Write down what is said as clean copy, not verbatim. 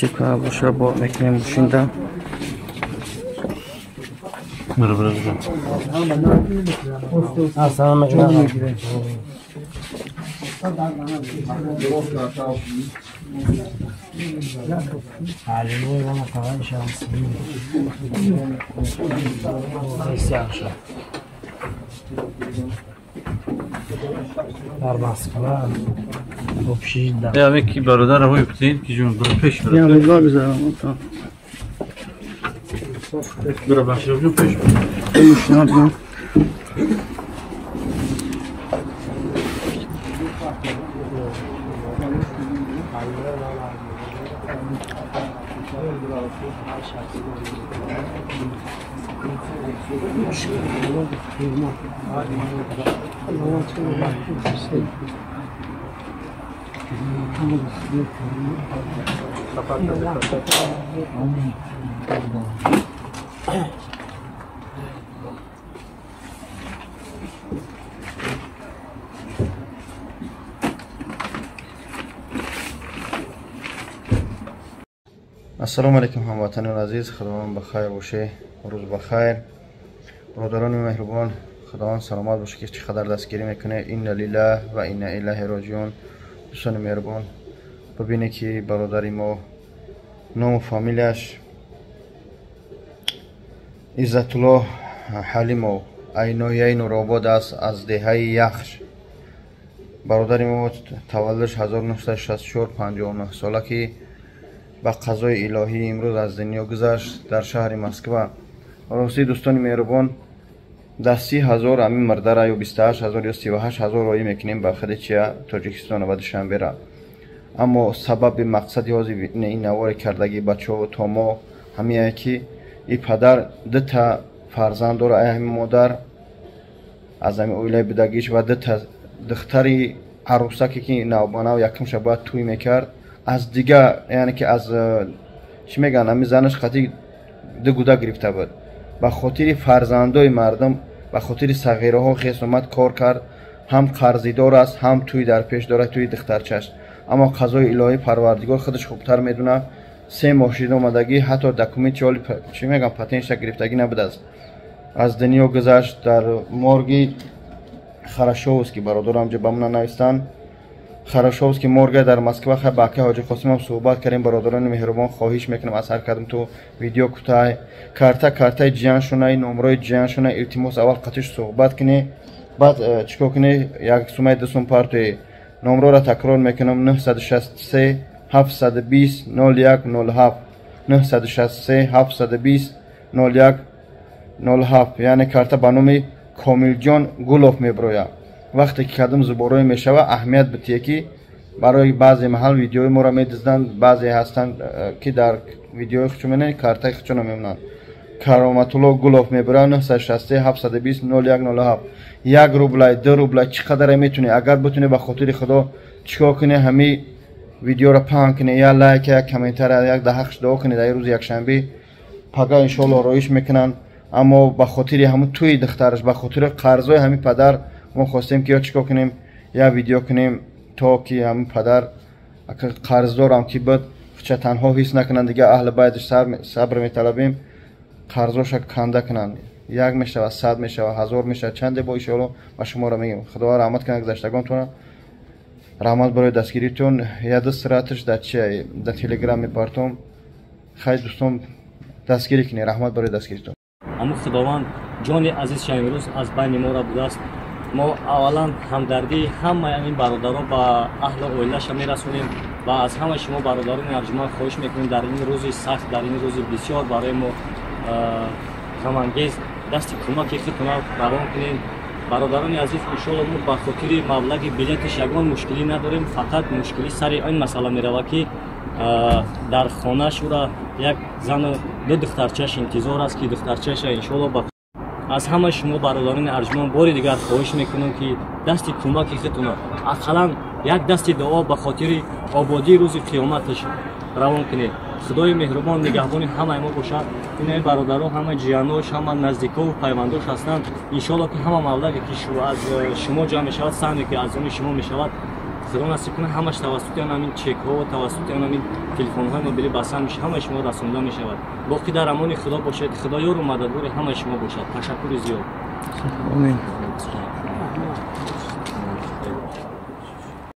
насиб боша бо мекунем бошинда. Ya belki barada hava yükleyin ki cümle bir peş ver. Ya güzel güzel tamam. Bir başlayalım peş. Tamam. السلام علیکم هموطنان عزیز، خداوند بخیر باشه، روز بخیر. برادران مهربان، خداوند سلامت باشه که چقدر دستگیری میکنه. این لله و این الیه راجعون. دوستان مهربان ببینه که برادری ما نام و فامیلش عزت الله حلیم عینویه نورآباد است، از دهه یخش. برادری ما تولدش 1964 59 ساله که با قضای الهی امروز از دنیا گذشت در شهر مسکو. راستی دوستان مهربان، در 30,000 همین مرده را یا 28,000 یا 38,000 رایی میکنیم با خود چیا تاجیکستان و دوشنبه را. اما سبب مقصدی هازی این نوار کردگی بچه و تاما همیه که این پدر دو تا فرزند داره، همین مادر از همین اویله بدگیش و دو تا دختری عروسکی که نوبانه و یکم شب توی میکرد. از دیگه یعنی که از چی میگن همین زنش خطی دو گوده گرفته بود. به خاطر فرزندای مردم، به خاطر صغیره ها خیس اومد کار کرد. هم قرضیدار است، هم توی در پیش داره، توی دخترچش. اما قضای الهی پروردگار خودش خوبتر میدونه. 3 ماه اومدگی حتی دکومنت چی میگن پتنش گرفتگی نبود. از دنیا گذشت در مورگی خرشوس که برادرم جو بمون نوشتن. خرشوس که مورگ در مسکو خب باکی حاجی قاسم هم صحبت کردیم. برادران مهربان خواهش میکنم از هر کدوم تو ویدیو کوتاه کارتا جان شونه نمره جان شونه التماس اول قطعش صحبت کنی، بعد چیکار کنی یک سومه دسم پارت نمره را تکرار میکنم 963 720 0107 963 720 0107 یعنی کارتا با نام کامل جان گلوف میبرویا. وقتی که کدام زبورای میشوه اهمیت بتیه که برای بعضی محل ویدیوی ما را میدزدن، بعضی هستن که در ویدیوی خودشون میبینن کارتای خودشون میبینن. کرامت الله گلوف میبره 963 720 0107 1 روبل 2 روبل چقدر میتونی، اگر بتونی به خاطر خدا چیکار کنی همین ویدیو را پهن کنی، یا لایک یا کامنتر یک دهخش دعا کنی در روز یک شنبه پگاه ان شاء الله رایش میکنن. اما به خاطر همون توی دخترش، به خاطر قرضای همین پدر ما خواستیم که یا چیکار کنیم یا ویدیو کنیم تا که همون پدر قرضدار هم که بود چه تنها حس نکنن دیگه، اهل بیتش صبر میطلبیم قرضاش کنده کنن. 1 میشه 100 میشه 1000 میشه چنده با ان شاء الله با شما را میگم. خدا رحمت کنه گذشتگانتون، رحمت برای دستگیریتون. یاد سراتش در چه در تلگرام میپرتم. خیلی دوستان دستگیری کنی، رحمت برای دستگیریتون. اما خداوند جان عزیز امروز از بین ما را بوده است. ما اولا همدردی همه این برادران با اهل اویلش میرسونیم و از همه شما برادران ارجمند خواهش میکنیم در این روز سخت، در این روز بسیار برای ما غم انگیز دست کمکی خودتون روان کنین. برادران عزیز ان شاء الله ما به خاطر مبلغ بلیتش یگان مشکلی نداریم، فقط مشکلی سر این مسئله میروه که در خانه شورا یک زن دو دخترچش انتظار است که دخترچش ان شاء الله از همه شما برادران ارجمند بار دیگر خواهش میکنم که دست کمکی خودتون اقلا یک دست دعا به خاطر آبادی روز قیامتش روان کنید. خدای مهربان نگهبان همه ما باشد. این برادران همه جیانوش، همه نزدیکا و پیوندوش هستند. ان شاء الله که همه مبلغی که از شما جمع میشود، سهمی که از اون شما میشود خدا نصیب کنه همش توسط همین چک ها و توسط همین تلفن های موبیلی بسان میشه، همه شما رسانده میشود. باقی در امان خدا باشید، خدا یار و مددگار همه شما باشد. تشکر زیاد. آمین.